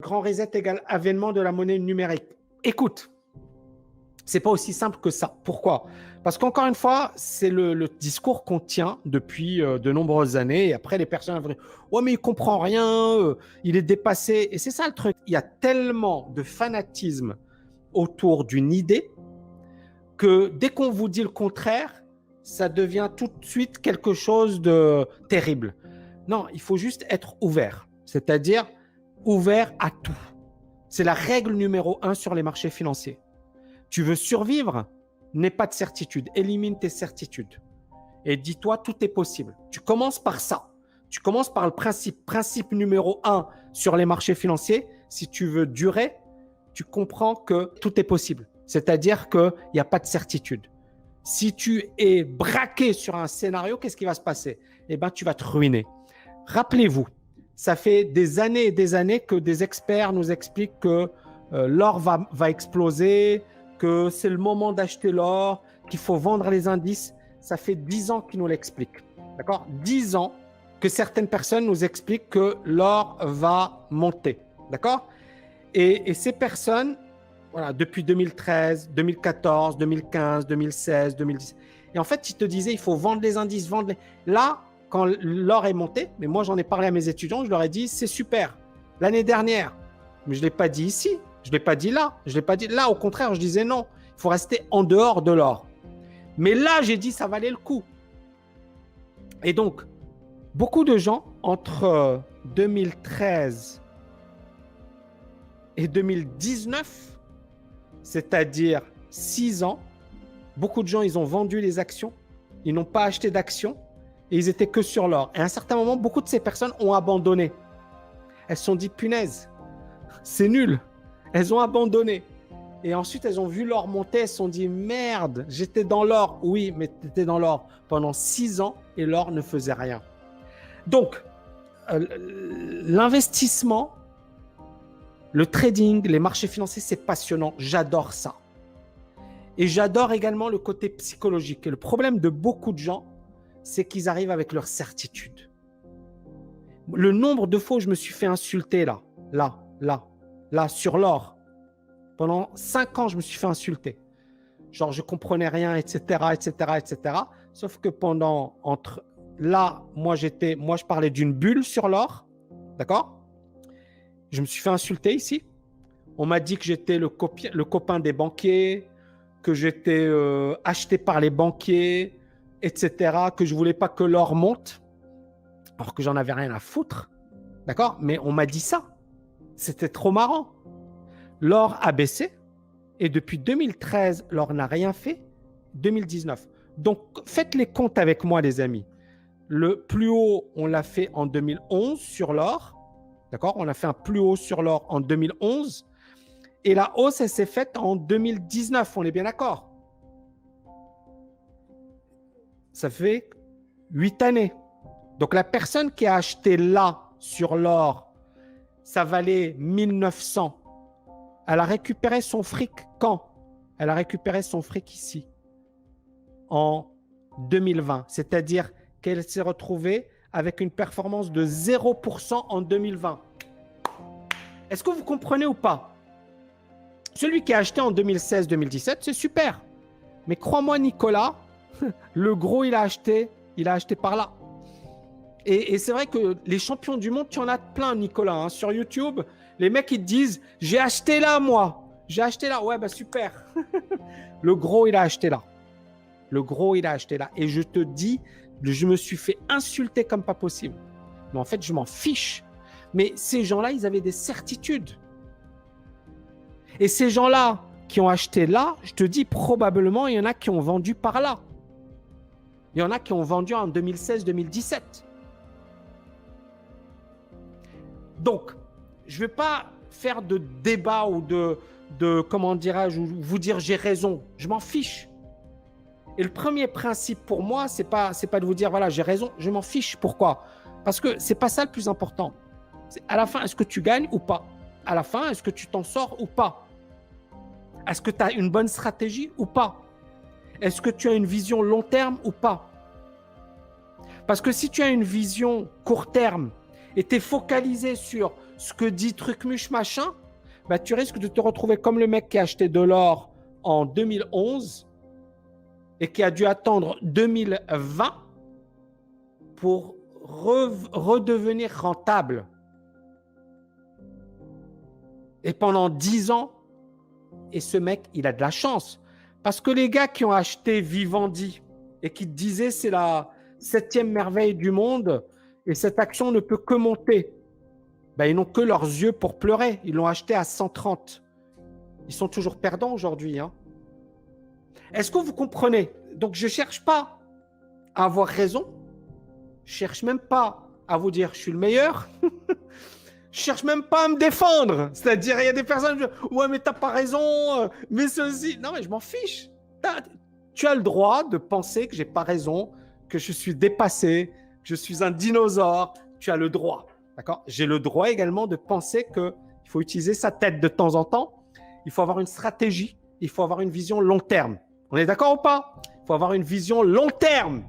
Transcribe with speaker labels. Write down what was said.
Speaker 1: Grand reset égale avènement de la monnaie numérique. Écoute, c'est pas aussi simple que ça. Pourquoi? Parce qu'encore une fois, c'est le discours qu'on tient depuis de nombreuses années. Et après, les personnes vont dire ouais, mais il comprend rien, il est dépassé. Et c'est ça le truc. Il y a tellement de fanatisme autour d'une idée que dès qu'on vous dit le contraire, ça devient tout de suite quelque chose de terrible. Non, il faut juste être ouvert, c'est-à-dire ouvert à tout. C'est la règle numéro 1 sur les marchés financiers. Tu veux survivre? N'aie pas de certitude. Élimine tes certitudes. Et dis-toi, tout est possible. Tu commences par ça. Tu commences par le principe. Principe numéro 1 sur les marchés financiers. Si tu veux durer, tu comprends que tout est possible. C'est-à-dire qu'il n'y a pas de certitude. Si tu es braqué sur un scénario, qu'est-ce qui va se passer? Eh bien, tu vas te ruiner. Rappelez-vous, ça fait des années et des années que des experts nous expliquent que l'or va exploser, que c'est le moment d'acheter l'or, qu'il faut vendre les indices. Ça fait 10 ans qu'ils nous l'expliquent. D'accord? 10 ans que certaines personnes nous expliquent que l'or va monter. D'accord? Et ces personnes, voilà, depuis 2013, 2014, 2015, 2016, 2010. Et en fait, ils te disaient, il faut vendre les indices, vendre les... Là, quand l'or est monté, mais moi, j'en ai parlé à mes étudiants, je leur ai dit, c'est super. L'année dernière, mais je ne l'ai pas dit ici, je ne l'ai pas dit là, je ne l'ai pas dit là. Au contraire, je disais non, il faut rester en dehors de l'or. Mais là, j'ai dit, ça valait le coup. Et donc, beaucoup de gens, entre 2013 et 2019, c'est-à-dire 6 ans, beaucoup de gens, ils ont vendu les actions, ils n'ont pas acheté d'actions et ils étaient que sur l'or. Et à un certain moment, beaucoup de ces personnes ont abandonné. Elles se sont dit, punaise, c'est nul. Elles ont abandonné. Et ensuite, elles ont vu l'or monter, elles se sont dit, merde, j'étais dans l'or. Oui, mais tu étais dans l'or pendant 6 ans et l'or ne faisait rien. Donc, l'investissement, le trading, les marchés financiers, c'est passionnant. J'adore ça. Et j'adore également le côté psychologique. Et le problème de beaucoup de gens, c'est qu'ils arrivent avec leur certitude. Le nombre de fois où je me suis fait insulter là, sur l'or. Pendant 5 ans, je me suis fait insulter. Genre, je comprenais rien, etc., etc., etc. Sauf que moi, je parlais d'une bulle sur l'or. D'accord? Je me suis fait insulter ici. On m'a dit que j'étais le copain des banquiers, que j'étais acheté par les banquiers, etc., que je ne voulais pas que l'or monte, alors que j'en avais rien à foutre. D'accord? Mais on m'a dit ça. C'était trop marrant. L'or a baissé et depuis 2013, l'or n'a rien fait. 2019. Donc, faites les comptes avec moi, les amis. Le plus haut, on l'a fait en 2011 sur l'or. D'accord? On a fait un plus haut sur l'or en 2011. Et la hausse, elle s'est faite en 2019. On est bien d'accord? Ça fait 8 années. Donc, la personne qui a acheté là, sur l'or, ça valait 1900. Elle a récupéré son fric quand? Elle a récupéré son fric ici, en 2020. C'est-à-dire qu'elle s'est retrouvée avec une performance de 0% en 2020. Est-ce que vous comprenez ou pas? Celui qui a acheté en 2016-2017, c'est super. Mais crois-moi, Nicolas, le gros, il a acheté par là. Et c'est vrai que les champions du monde, tu en as plein, Nicolas. Hein. Sur YouTube, les mecs, ils te disent, j'ai acheté là, moi. J'ai acheté là. Ouais, bah super. Le gros, il a acheté là. Le gros, il a acheté là. Et je te dis, je me suis fait insulter comme pas possible. Mais en fait, je m'en fiche. Mais ces gens-là, ils avaient des certitudes. Et ces gens-là qui ont acheté là, je te dis, probablement, il y en a qui ont vendu par là. Il y en a qui ont vendu en 2016-2017. Donc, je ne vais pas faire de débat ou de comment dirais-je, vous dire j'ai raison. Je m'en fiche. Et le premier principe pour moi, c'est pas de vous dire voilà, j'ai raison. Je m'en fiche. Pourquoi? Parce que c'est pas ça le plus important. C'est à la fin, est-ce que tu gagnes ou pas? À la fin, est-ce que tu t'en sors ou pas? Est-ce que tu as une bonne stratégie ou pas? Est-ce que tu as une vision long terme ou pas? Parce que si tu as une vision court terme et tu es focalisé sur ce que dit Trucmuche machin, bah, tu risques de te retrouver comme le mec qui a acheté de l'or en 2011 et qui a dû attendre 2020 pour redevenir rentable. Et pendant 10 ans, et ce mec, il a de la chance. Parce que les gars qui ont acheté Vivendi et qui disaient c'est la 7e merveille du monde et cette action ne peut que monter, ben, ils n'ont que leurs yeux pour pleurer. Ils l'ont acheté à 130. Ils sont toujours perdants aujourd'hui. Hein. Est-ce que vous comprenez? Donc, je ne cherche pas à avoir raison. Je ne cherche même pas à vous dire je suis le meilleur. Je cherche même pas à me défendre. C'est-à-dire, il y a des personnes qui disent ouais, mais t'as pas raison, mais ceci. Non, mais je m'en fiche. Tu as le droit de penser que j'ai pas raison, que je suis dépassé, que je suis un dinosaure. Tu as le droit. D'accord? J'ai le droit également de penser qu'il faut utiliser sa tête de temps en temps. Il faut avoir une stratégie. Il faut avoir une vision long terme. On est d'accord ou pas? Il faut avoir une vision long terme.